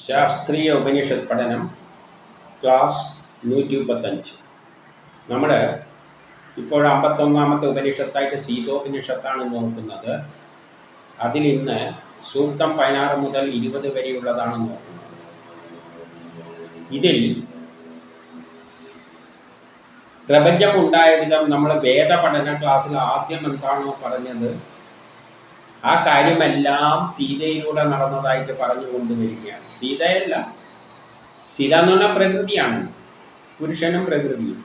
ശാസ്ത്രീയ ഉപനിഷത്ത് പഠനം ക്ലാസ് 135. നമ്മൾ ഇപ്പോൾ 51ാമത്തെ ഉപനിഷത്തായിട്ട് സീതോപനിഷത്താണ് നോക്കുന്നത്. അതിൽ ഇന്ന് സൂക്തം 16 മുതൽ 20 വരെയുള്ളതാണ് നോക്കുന്നത്. ഇതിൽ പ്രപഞ്ചം ഉണ്ടായ വിധം നമ്മൾ വേദപഠന ക്ലാസ്സിൽ ആദ്യം എന്താണോ പറഞ്ഞത് ആ കാര്യമെല്ലാം സീതയിലൂടെ നടന്നതായിട്ട് പറഞ്ഞു കൊണ്ടുവരികയാണ്. സീതയല്ല, സീത എന്ന് പറഞ്ഞാൽ പ്രകൃതിയാണ്, പുരുഷനും പ്രകൃതിയും.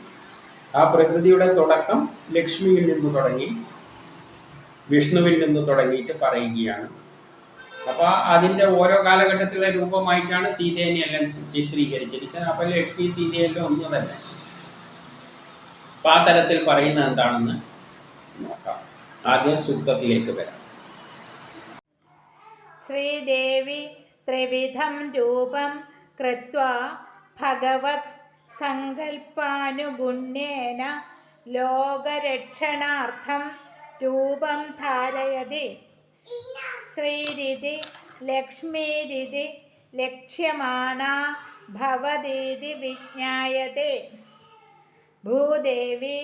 ആ പ്രകൃതിയുടെ തുടക്കം ലക്ഷ്മിയിൽ നിന്ന് തുടങ്ങി വിഷ്ണുവിൽ നിന്ന് തുടങ്ങിയിട്ട് പറയുകയാണ്. അപ്പോൾ അതിൻ്റെ ഓരോ കാലഘട്ടത്തിലെ രൂപമായിട്ടാണ് സീതേനെ എല്ലാം ചിത്രീകരിച്ചിരിക്കുന്നത്. അപ്പോൾ ലക്ഷ്മി സീതയെല്ലാം ഒന്ന് തന്നെ. അപ്പോൾ ആ തരത്തിൽ പറയുന്നത് എന്താണെന്ന് നോക്കാം. ആദ്യം സൂക്തത്തിലേക്ക് വരാം. ശ്രീദേവി ത്രിവിധം രൂപം കൃത്വാ ഭഗവത് സങ്കൽപ്പാനുഗുണ്യേന ലോകരക്ഷണാർത്ഥം രൂപം ധാരയതി. ശ്രീരിതി ലക്ഷ്മീരിതി ലക്ഷ്യമാണാ ഭവതീതി വിജ്ഞായതേ. ഭൂദേവി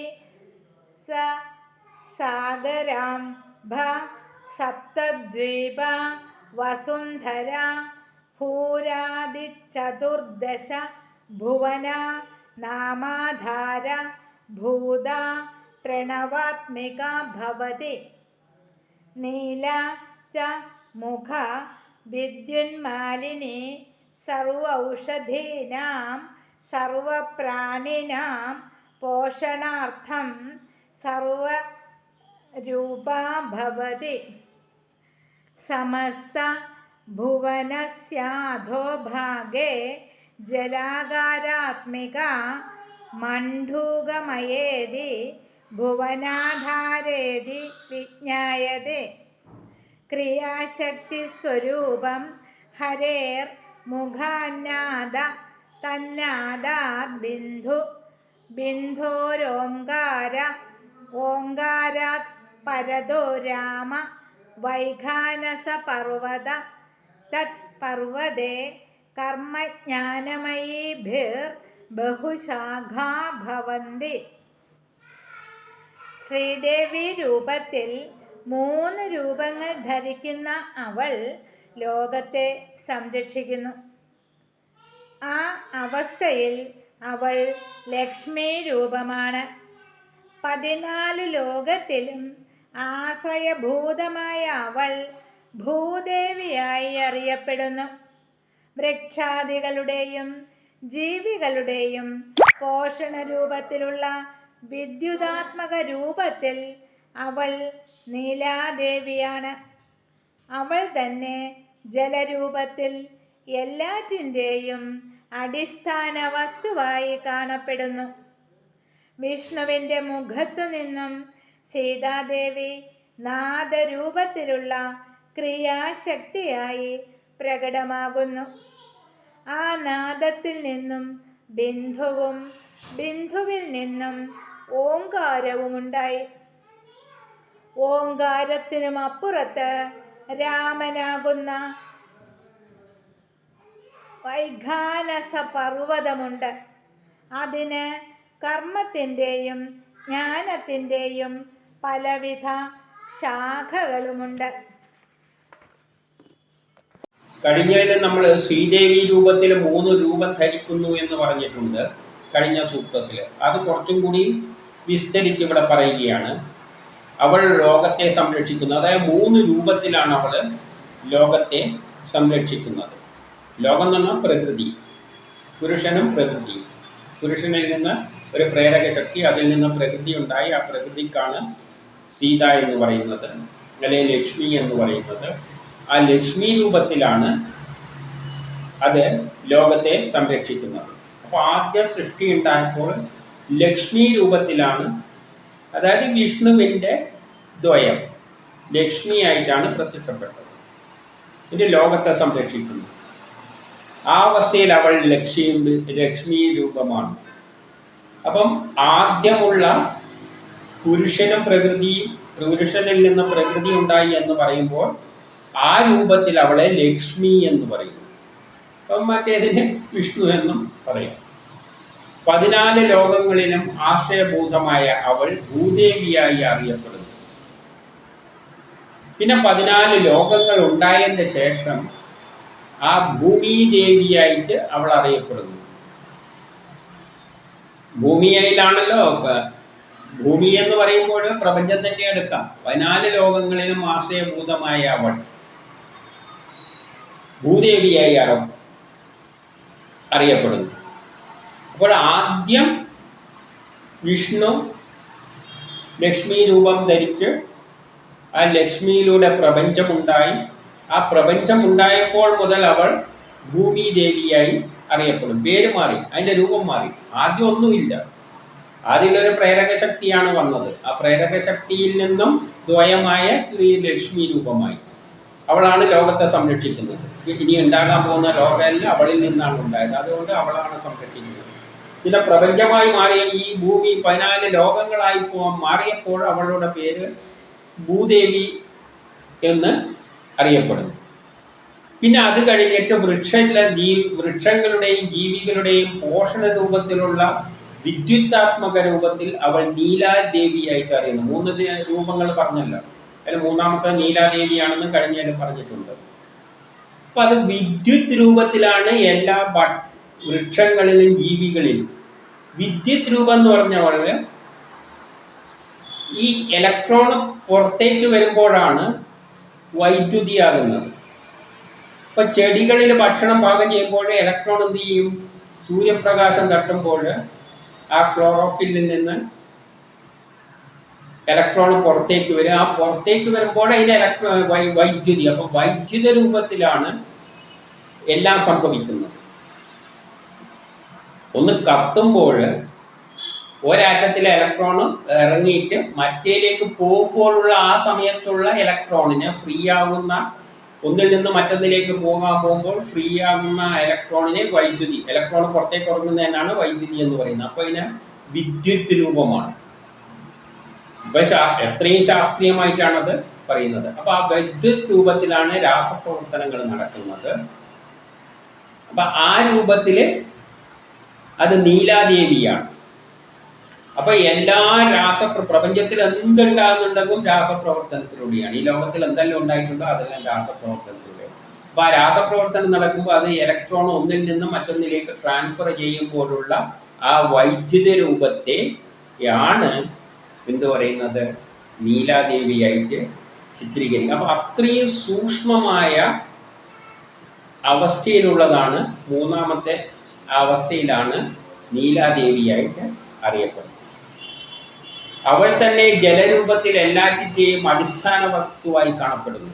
സ സാഗരാംഭ സപ്തദ്വീപ വസുന്ധര ഭൂരാദിചതുർദശ ഭുവന നാമാധാര ഭൂത പ്രണവാത്മിക ഭവതി. നീല ച മുഖ വിദ്യുന്മാലിനി സർവൗഷധീനാം സർവപ്രാണിനാം പോഷണാർത്ഥം സർവരൂപാ ഭവതി. സമസ്ത ഭുവനസ്യാധോഭാഗേ ജലാകാരാത്മിക മണ്ഡൂകമയേതി ഭുവനാധാരേതി വിജ്ഞായതേ. ക്രിയാശക്തിസ്വരൂപം ഹരേർ മുഖാന്നാദ തന്നാദാത് ബിന്ദു ബിന്ദോരോംകാര ഓംകാരാത് പരദോ രാമ വൈഖാനസ പർവത തത് പർവതേ കർമ്മജ്ഞാനമയീഭിർ ബഹുശാഖാ ഭവന്തി. ശ്രീദേവി രൂപത്തിൽ 3 രൂപങ്ങൾ ധരിക്കുന്ന അവൾ ലോകത്തെ സംരക്ഷിക്കുന്നു. ആ അവസ്ഥയിൽ അവൾ ലക്ഷ്മി രൂപമാണ്. 14 ലോകത്തിലും ആശ്രയഭൂതമായ അവൾ ഭൂദേവിയായി അറിയപ്പെടുന്നു. വൃക്ഷാദികളുടെയും ജീവികളുടെയും പോഷണ രൂപത്തിലുള്ള വിദ്യുതാത്മക രൂപത്തിൽ അവൾ നീലാദേവിയാണ്. അവൾ തന്നെ ജലരൂപത്തിൽ എല്ലാറ്റിൻ്റെയും അടിസ്ഥാന വസ്തുവായി കാണപ്പെടുന്നു. വിഷ്ണുവിൻ്റെ മുഖത്തു നിന്നും സീതാദേവി നാദരൂപത്തിലുള്ള ക്രിയാശക്തിയായി പ്രകടമാകുന്നു. ആ നാദത്തിൽ നിന്നും ബിന്ദുവും ബിന്ദുവിൽ നിന്നും ഓംകാരവുമുണ്ടായി. ഓംകാരത്തിനും അപ്പുറത്ത് രാമനാകുന്ന വൈഖാനസ പർവ്വതമുണ്ട്. അതിന് കർമ്മത്തിൻ്റെയും ജ്ഞാനത്തിൻ്റെയും പലവിധ ശാഖകളുമുണ്ട്. കഴിഞ്ഞതിൽ നമ്മൾ ശ്രീദേവി രൂപത്തിൽ 3 രൂപം ധരിക്കുന്നു എന്ന് പറഞ്ഞിട്ടുണ്ട് കഴിഞ്ഞ സൂക്തത്തിൽ. അത് കുറച്ചും കൂടി വിസ്തരിച്ച് ഇവിടെ പറയുകയാണ്. അവൾ ലോകത്തെ സംരക്ഷിക്കുന്നു. അതായത് 3 രൂപത്തിലാണ് അവൾ ലോകത്തെ സംരക്ഷിക്കുന്നത്. ലോകം എന്ന് പറഞ്ഞാൽ പ്രകൃതി, പുരുഷനും പ്രകൃതിയും. പുരുഷനിൽ നിന്ന് ഒരു പ്രേരക ശക്തി, അതിൽ നിന്ന് പ്രകൃതി ഉണ്ടായി. ആ പ്രകൃതിക്കാണ് സീത എന്ന് പറയുന്നത്, അല്ലെങ്കിൽ ലക്ഷ്മി എന്ന് പറയുന്നത്. ആ ലക്ഷ്മി രൂപത്തിലാണ് അത് ലോകത്തെ സംരക്ഷിക്കുന്നത്. അപ്പോൾ ആദ്യ സൃഷ്ടി ഉണ്ടായപ്പോൾ ലക്ഷ്മി രൂപത്തിലാണ്, അതായത് വിഷ്ണുവിൻ്റെ ദ്വയം ലക്ഷ്മിയായിട്ടാണ് പ്രത്യക്ഷപ്പെട്ടത്. ഇത് ലോകത്തെ സംരക്ഷിക്കുന്നു. ആ അവസ്ഥയിൽ അവൾ ലക്ഷ്മി രൂപമാണ്. അപ്പം ആദ്യമുള്ള പുരുഷനും പ്രകൃതിയും, പുരുഷനിൽ നിന്ന് പ്രകൃതി ഉണ്ടായി എന്ന് പറയുമ്പോൾ ആ രൂപത്തിൽ അവളെ ലക്ഷ്മി എന്ന് പറയുന്നു. അപ്പം മറ്റേതിന് വിഷ്ണു എന്നും പറയാം. 14 ലോകങ്ങളിലും ആശ്രയഭൂതമായ അവൾ ഭൂദേവിയായി അറിയപ്പെടുന്നു. പിന്നെ 14 ലോകങ്ങൾ ഉണ്ടായതിന് ശേഷം ആ ഭൂമിദേവിയായിട്ട് അവൾ അറിയപ്പെടുന്നു. ഭൂമിയിലാണല്ലോ, ഭൂമി എന്ന് പറയുമ്പോൾ പ്രപഞ്ചം തന്നെ എടുക്കാം. 14 ലോകങ്ങളിലും ആശ്രയഭൂതമായ അവൾ ഭൂദേവിയായി അറിയപ്പെടുന്നു. അപ്പോൾ ആദ്യം വിഷ്ണു ലക്ഷ്മി രൂപം ധരിച്ച് ആ ലക്ഷ്മിയിലൂടെ പ്രപഞ്ചമുണ്ടായി. ആ പ്രപഞ്ചം ഉണ്ടായപ്പോൾ മുതൽ അവൾ ഭൂമിദേവിയായി അറിയപ്പെടും. പേര് മാറി, അതിൻ്റെ രൂപം മാറി. ആദ്യം ഒന്നുമില്ല, അതിലൊരു പ്രേരക ശക്തിയാണ് വന്നത്. ആ പ്രേരക ശക്തിയിൽ നിന്നും ദ്വയമായ ശ്രീ ലക്ഷ്മി രൂപമായി. അവളാണ് ലോകത്തെ സംരക്ഷിക്കുന്നത്. ഇനി ഉണ്ടാകാൻ പോകുന്ന ലോകമെല്ലാം അവളിൽ നിന്നാണ് ഉണ്ടായത്. അതുകൊണ്ട് അവളാണ് സംരക്ഷിക്കുന്നത്. പിന്നെ പ്രപഞ്ചമായി മാറിയ ഈ ഭൂമി 14 ലോകങ്ങളായി മാറിയപ്പോൾ അവളുടെ പേര് ഭൂദേവി എന്ന് അറിയപ്പെടുന്നു. പിന്നെ അത് കഴിഞ്ഞിട്ട് വൃക്ഷങ്ങളുടെയും ജീവികളുടെയും പോഷണ രൂപത്തിലുള്ള വിദ്യുത്താത്മക രൂപത്തിൽ അവൾ നീലാദേവിയായിട്ട് അറിയുന്നു. 3 രൂപങ്ങൾ പറഞ്ഞല്ലോ, അതിൽ 3ാമത്തെ നീലാദേവിയാണെന്ന് കഴിഞ്ഞാലും പറഞ്ഞിട്ടുണ്ട്. അപ്പം അത് വിദ്യുത് രൂപത്തിലാണ് എല്ലാ വൃക്ഷങ്ങളിലും ജീവികളിലും. വിദ്യുത് രൂപം എന്ന് പറഞ്ഞാൽ ഈ ഇലക്ട്രോൺ പുറത്തേക്ക് വരുമ്പോഴാണ് വൈദ്യുതിയാകുന്നത്. ഇപ്പം ചെടികളിൽ ഭക്ഷണം പാകം ചെയ്യുമ്പോൾ ഇലക്ട്രോൺ എന്ത് ചെയ്യും? സൂര്യപ്രകാശം തട്ടുമ്പോൾ ആ ക്ലോറോഫില്ലിൽ നിന്ന് ഇലക്ട്രോൺ പുറത്തേക്ക് വരും. ആ പുറത്തേക്ക് വരുമ്പോൾ അതിന് വൈദ്യുതി. അപ്പം വൈദ്യുത രൂപത്തിലാണ് എല്ലാം സംഭവിക്കുന്നത്. ഒന്ന് കത്തുമ്പോൾ ഒരാറ്റത്തിലെ ഇലക്ട്രോൺ ഇറങ്ങിയിട്ട് മറ്റേലേക്ക് പോകുമ്പോഴുള്ള ആ സമയത്തുള്ള ഇലക്ട്രോണിന് ഫ്രീ ആകുന്ന, ഒന്നിൽ നിന്ന് മറ്റൊന്നിലേക്ക് പോകുമ്പോൾ ഫ്രീ ആകുന്ന ഇലക്ട്രോണിനെ വൈദ്യുതി, ഇലക്ട്രോൺ പുറത്തേക്ക് ഇറങ്ങുന്നതിനാണ് വൈദ്യുതി എന്ന് പറയുന്നത്. അപ്പോൾ ഇതിന് വിദ്യുത് രൂപമാണ്. ഇപ്പം എത്രയും ശാസ്ത്രീയമായിട്ടാണത് പറയുന്നത്. അപ്പോൾ ആ വിദ്യുത് രൂപത്തിലാണ് രാസപ്രവർത്തനങ്ങൾ നടക്കുന്നത്. അപ്പം ആ രൂപത്തിൽ അത് നീലാദേവിയാണ്. അപ്പോൾ എല്ലാ പ്രപഞ്ചത്തിൽ എന്തുണ്ടാകുന്നുണ്ടെങ്കിലും രാസപ്രവർത്തനത്തിലൂടെയാണ്. ഈ ലോകത്തിൽ എന്തെല്ലാം ഉണ്ടായിട്ടുണ്ടോ അതെല്ലാം രാസപ്രവർത്തനത്തിലൂടെയാണ്. അപ്പോൾ ആ രാസപ്രവർത്തനം നടക്കുമ്പോൾ അത് ഇലക്ട്രോൺ ഒന്നിൽ നിന്ന് മറ്റൊന്നിലേക്ക് ട്രാൻസ്ഫർ ചെയ്യുമ്പോഴുള്ള ആ വൈദ്യുത രൂപത്തെയാണ് എന്ത് പറയുന്നത്? നീലാദേവിയായിട്ട് ചിത്രീകരിക്കുക. അപ്പോൾ അത്രയും സൂക്ഷ്മമായ അവസ്ഥയിലുള്ളതാണ്, 3ാമത്തെ അവസ്ഥയിലാണ് നീലാദേവിയായിട്ട് അറിയപ്പെടുന്നത്. അവൾ തന്നെ ജലരൂപത്തിൽ എല്ലാറ്റിൻ്റെയും അടിസ്ഥാന വസ്തുവായി കാണപ്പെടുന്നു.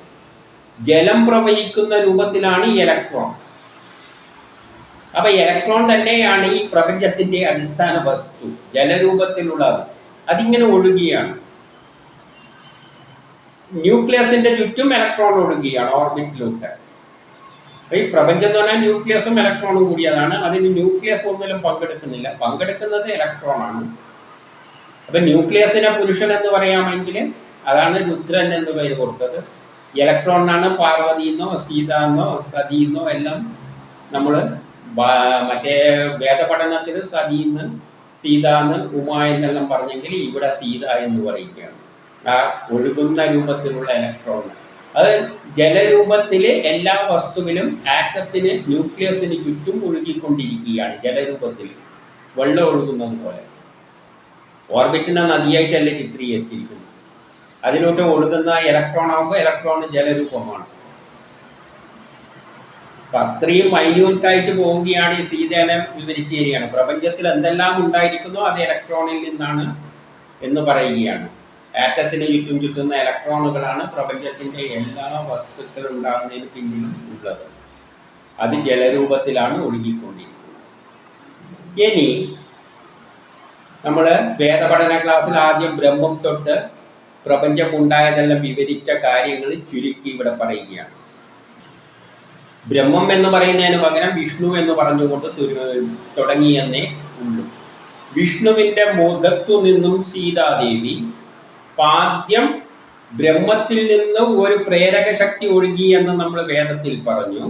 ജലം പ്രവഹിക്കുന്ന രൂപത്തിലാണ് ഈ ഇലക്ട്രോൺ. അപ്പൊ ഇലക്ട്രോൺ തന്നെയാണ് ഈ പ്രപഞ്ചത്തിന്റെ അടിസ്ഥാന വസ്തു, ജലരൂപത്തിലുള്ളത്. അതിങ്ങനെ ഒഴുകിയാണ്. ന്യൂക്ലിയസിന്റെ ചുറ്റും ഇലക്ട്രോൺ ഒഴുകിയാണ് ഓർബിറ്റിലൂടെ. ഈ പ്രപഞ്ചം എന്ന് പറഞ്ഞാൽ ന്യൂക്ലിയസും ഇലക്ട്രോണും കൂടിയതാണ്. അതിന് ന്യൂക്ലിയസ് ഒന്നിലും പങ്കെടുക്കുന്നില്ല, പങ്കെടുക്കുന്നത് ഇലക്ട്രോണാണ്. അപ്പൊ ന്യൂക്ലിയസിനെ പുരുഷൻ എന്ന് പറയാമെങ്കിൽ അതാണ് രുദ്രൻ എന്ന് പേര് കൊടുത്തത്. ഇലക്ട്രോണിനാണ് പാർവതി എന്നോ സീത എന്നോ സതി എന്നോ എല്ലാം നമ്മൾ മറ്റേ വേദപഠനത്തിൽ സതീന്ന് സീതാന്ന് ഉമ എന്നെല്ലാം പറഞ്ഞെങ്കിൽ ഇവിടെ സീത എന്ന് പറയുകയാണ്. ആ ഒഴുകുന്ന രൂപത്തിലുള്ള ഇലക്ട്രോൺ അത് ജലരൂപത്തിൽ എല്ലാ വസ്തുവിലും ആറ്റത്തിന് ന്യൂക്ലിയസിന് ചുറ്റും ഒഴുകിക്കൊണ്ടിരിക്കുകയാണ്. ജലരൂപത്തിൽ വെള്ളം ഒഴുകുന്നത് പോലെ. ഓർബിറ്റിനെ നദിയായിട്ടല്ലേ ചിത്രീകരിച്ചിരിക്കുന്നത്. അതിലോട്ട് ഒഴുകുന്ന ഇലക്ട്രോൺ ആകുമ്പോൾ ഇലക്ട്രോൺ ജലരൂപമാണ്. അപ്പം അത്രയും മൈന്യൂട്ടായിട്ട് പോവുകയാണ്. ഈ സീതേനെ വിവരിച്ചു തരികയാണ്. പ്രപഞ്ചത്തിൽ എന്തെല്ലാം ഉണ്ടായിരിക്കുന്നോ അത് ഇലക്ട്രോണിൽ നിന്നാണ് എന്ന് പറയുകയാണ്. ആറ്റത്തിന് ചുറ്റും ചുറ്റുന്ന ഇലക്ട്രോണുകളാണ് പ്രപഞ്ചത്തിൻ്റെ എല്ലാ വസ്തുക്കളും ഉണ്ടാകുന്നതിന് പിന്നിലും ഉള്ളത്. അത് ജലരൂപത്തിലാണ് ഒഴുകിക്കൊണ്ടിരിക്കുന്നത്. ഇനി നമ്മൾ വേദപഠന ക്ലാസ്സിൽ ആദ്യം ബ്രഹ്മം തൊട്ട് പ്രപഞ്ചം ഉണ്ടായതെല്ലാം വിവരിച്ച കാര്യങ്ങൾ ചുരുക്കി ഇവിടെ പറയുകയാണ്. ബ്രഹ്മം എന്ന് പറയുന്നതിന് പകരം വിഷ്ണു എന്ന് പറഞ്ഞുകൊണ്ട് തുടങ്ങിയെന്നേ ഉള്ളൂ. വിഷ്ണുവിൻ്റെ മുഖത്തു നിന്നും സീതാദേവി ആദ്യം ബ്രഹ്മത്തിൽ നിന്ന് ഒരു പ്രേരക ശക്തി ഒഴുകി എന്ന് നമ്മൾ വേദത്തിൽ പറഞ്ഞു.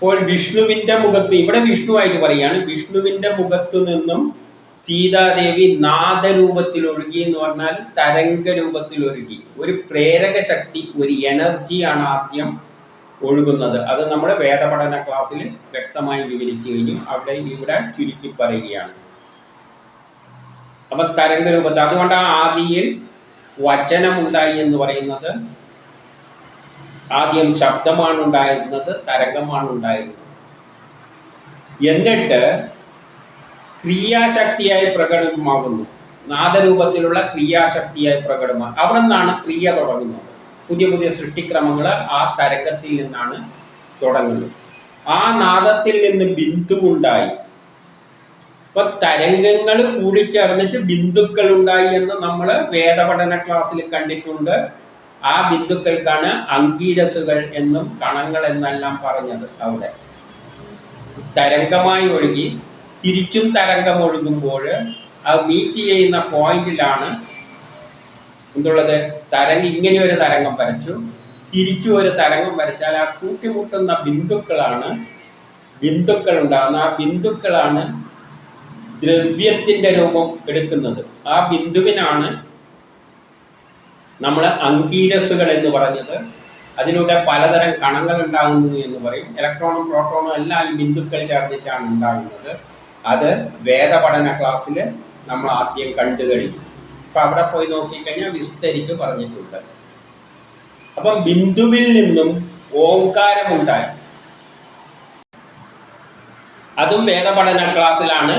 അപ്പോൾ വിഷ്ണുവിൻ്റെ മുഖത്ത്, ഇവിടെ വിഷ്ണുവായിട്ട് പറയുകയാണ്, വിഷ്ണുവിൻ്റെ മുഖത്തു നിന്നും സീതാദേവി നാദരൂപത്തിൽ ഒഴുകി എന്ന് പറഞ്ഞാൽ തരംഗ രൂപത്തിൽ ഒഴുകി. ഒരു പ്രേരക ശക്തി, ഒരു എനർജിയാണ് ആദ്യം ഒഴുകുന്നത്. അത് നമ്മൾ വേദപഠന ക്ലാസ്സിൽ വ്യക്തമായി വിവരിച്ചു കഴിഞ്ഞു. ഇവിടെ ചുരുക്കി പറയുകയാണ്. അപ്പം തരംഗ രൂപത്തിൽ, അതുകൊണ്ട് ആദിയിൽ വചനമുണ്ടായി എന്ന് പറയുന്നത്, ആദ്യം ശബ്ദമാണ് ഉണ്ടായിരുന്നത്, തരംഗമാണ് ഉണ്ടായിരുന്നത്. എന്നിട്ട് ക്രിയാശക്തിയായി പ്രകടമാകുന്നു, നാദരൂപത്തിലുള്ള ക്രിയാശക്തിയായി പ്രകടമാകും. അവിടെ നിന്നാണ് ക്രിയ തുടങ്ങുന്നത്. പുതിയ പുതിയ സൃഷ്ടിക്രമങ്ങൾ ആ തരംഗത്തിൽ നിന്നാണ് തുടങ്ങുന്നത്. ആ നാദത്തിൽ നിന്ന് ബിന്ദുവുണ്ടായി. അപ്പൊ തരംഗങ്ങൾ കൂടിച്ചേർന്നിട്ട് ബിന്ദുക്കൾ ഉണ്ടായി എന്ന് നമ്മൾ വേദപഠന ക്ലാസ്സിൽ കണ്ടിട്ടുണ്ട്. ആ ബിന്ദുക്കൾക്കാണ് അങ്കീരസുകൾ എന്നും കണങ്ങൾ എന്നെല്ലാം പറഞ്ഞത്. അവിടെ തരംഗമായി ഒഴുകി തിരിച്ചും തരംഗം ഒഴുകുമ്പോൾ അത് മീറ്റ് ചെയ്യുന്ന പോയിന്റിലാണ് എന്തുള്ളത്, ഇങ്ങനെ ഒരു തരംഗം വരച്ചു, തിരിച്ചു ഒരു തരംഗം വരച്ചാൽ ആ കൂട്ടിമുട്ടുന്ന ബിന്ദുക്കൾ ഉണ്ടാകുന്ന ആ ബിന്ദുക്കളാണ് ദ്രവ്യത്തിൻ്റെ രൂപം എടുക്കുന്നത്. ആ ബിന്ദുവിനാണ് നമ്മൾ അങ്കീരസുകൾ എന്ന് പറഞ്ഞത്. അതിലൂടെ പലതരം കണങ്ങൾ ഉണ്ടാകുന്നു എന്ന് പറയും. ഇലക്ട്രോണും പ്രോട്ടോണും എല്ലാം ഈ ബിന്ദുക്കൾ ചേർന്നിട്ടാണ് ഉണ്ടാകുന്നത്. അത് വേദപഠന ക്ലാസ്സിൽ നമ്മൾ ആദ്യം കണ്ടു കഴിഞ്ഞു. അപ്പം അവിടെ പോയി നോക്കിക്കഴിഞ്ഞാൽ വിസ്തരിച്ച് പറഞ്ഞിട്ടുണ്ട്. അപ്പം ബിന്ദുവിൽ നിന്നും ഓംകാരമുണ്ടായി. അതും വേദപഠന ക്ലാസ്സിലാണ്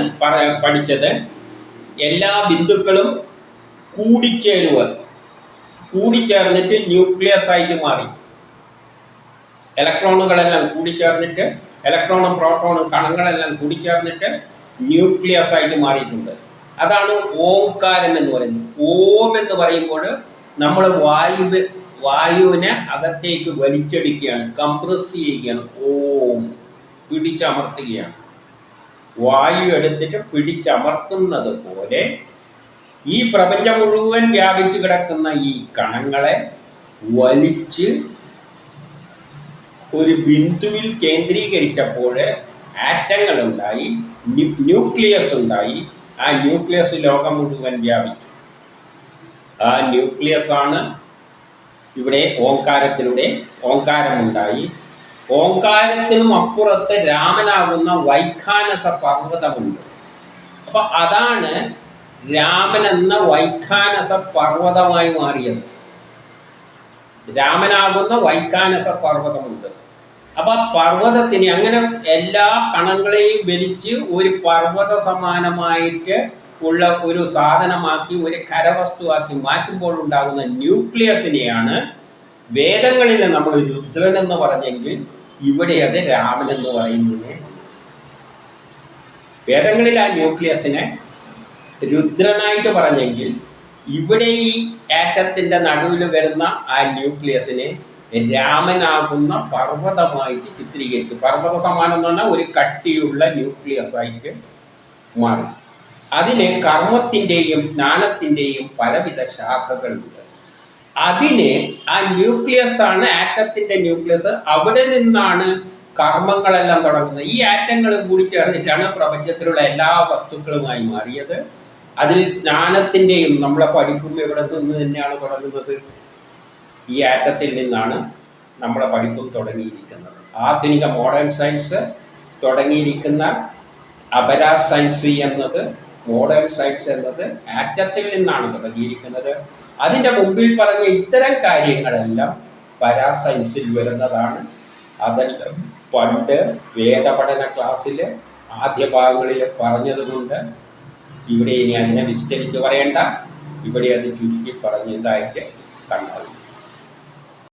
പഠിച്ചത്. എല്ലാ ബിന്ദുക്കളും കൂടിച്ചേർന്നിട്ട് ന്യൂക്ലിയസ് ആയിട്ട് മാറി. ഇലക്ട്രോണുകളെല്ലാം കൂടിച്ചേർന്നിട്ട്, ഇലക്ട്രോണും പ്രോട്ടോണും കണങ്ങളെല്ലാം കൂടിച്ചേർന്നിട്ട് ന്യൂക്ലിയസ് ആയിട്ട് മാറിയിട്ടുണ്ട്. അതാണ് ഓംകാരം എന്ന് പറയുന്നത്. ഓം എന്ന് പറയുമ്പോൾ നമ്മൾ വായുവിനെ അകത്തേക്ക് വലിച്ചെടുക്കുകയാണ്, കംപ്രസ് ചെയ്യുകയാണ്. ഓം പിടിച്ചമർത്തുകയാണ്. വായു എടുത്തിട്ട് പിടിച്ചമർത്തുന്നത് പോലെ ഈ പ്രപഞ്ചം മുഴുവൻ വ്യാപിച്ചു കിടക്കുന്ന ഈ കണങ്ങളെ വലിച്ച് ഒരു ബിന്ദുവിൽ കേന്ദ്രീകരിച്ചപ്പോൾ ആറ്റങ്ങൾ ഉണ്ടായി, ന്യൂക്ലിയസ് ഉണ്ടായി. ആ ന്യൂക്ലിയസ് ലോകം മുഴുവൻ വ്യാപിച്ചു. ആ ന്യൂക്ലിയസ് ആണ് ഇവിടെ ഓംകാരത്തിലൂടെ ഓംകാരമുണ്ടായി. ഓംകാരത്തിനും അപ്പുറത്ത് രാമനാകുന്ന വൈഖാനസ പർവ്വതമുണ്ട്. അപ്പൊ അതാണ് രാമൻ എന്ന വൈഖാനസ പർവ്വതമായി മാറിയത്. രാമനാകുന്ന വൈഖാനസ പർവ്വതമുണ്ട്. അപ്പൊ പർവ്വതത്തിന് അങ്ങനെ എല്ലാ കണങ്ങളെയും വലിച്ച് ഒരു പർവ്വത സമാനമായിട്ട് ഉള്ള ഒരു സാധനമാക്കി, ഒരു കരവസ്തുവാക്കി മാറ്റുമ്പോൾ ഉണ്ടാകുന്ന ന്യൂക്ലിയസിനെയാണ് വേദങ്ങളിൽ നമ്മൾ രുദ്രൻ എന്ന് പറഞ്ഞെങ്കിൽ ഇവിടെ അത് രാമൻ എന്ന് പറയുന്നത്. വേദങ്ങളിൽ ആ ന്യൂക്ലിയസിനെ രുദ്രനായിട്ട് പറഞ്ഞെങ്കിൽ ഇവിടെ ഈ ആറ്റത്തിൻ്റെ നടുവിൽ വരുന്ന ആ ന്യൂക്ലിയസിനെ രാമനാകുന്ന പർവ്വതമായിട്ട് ചിത്രീകരിക്കും. പർവ്വത സമാനം എന്ന് പറഞ്ഞാൽ ഒരു കട്ടിയുള്ള ന്യൂക്ലിയസ് ആയിട്ട് മാറും. അതിന് കർമ്മത്തിൻ്റെയും ജ്ഞാനത്തിൻ്റെയും പലവിധ ശാഖകളുണ്ട്. അതിന് ആ ന്യൂക്ലിയസ് ആണ് ആറ്റത്തിൻ്റെ ന്യൂക്ലിയസ്. അവിടെ നിന്നാണ് കർമ്മങ്ങളെല്ലാം തുടങ്ങുന്നത്. ഈ ആറ്റങ്ങൾ കൂടി ചേർന്നിട്ടാണ് പ്രപഞ്ചത്തിലുള്ള എല്ലാ വസ്തുക്കളുമായി മാറിയത്. അതിൽ ജ്ഞാനത്തിൻ്റെയും നമ്മളെ പഠിപ്പും എവിടെ നിന്ന് തന്നെയാണ് തുടങ്ങുന്നത്? ഈ ആറ്റത്തിൽ നിന്നാണ് നമ്മളെ പഠിപ്പും തുടങ്ങിയിരിക്കുന്നത്. ആധുനിക മോഡേൺ സയൻസ് തുടങ്ങിയിരിക്കുന്ന അപരാ സയൻസ് എന്നത്, മോഡേൺ സയൻസ് എന്നത് ആറ്റത്തിൽ നിന്നാണ് തുടങ്ങിയിരിക്കുന്നത്. അതിൻ്റെ മുമ്പിൽ പറഞ്ഞ ഇത്തരം കാര്യങ്ങളെല്ലാം പരാസയൻസിൽ വരുന്നതാണ്. അതെല്ലാം പണ്ട് വേദപഠന ക്ലാസ്സിൽ ആദ്യ ഭാഗങ്ങളിൽ പറഞ്ഞതുകൊണ്ട് ഇവിടെ ഇനി അതിനെ വിസ്തരിച്ച് പറയേണ്ട. ഇവിടെ അത് ചുരുക്കി പറഞ്ഞതായിട്ട് കണ്ടത്.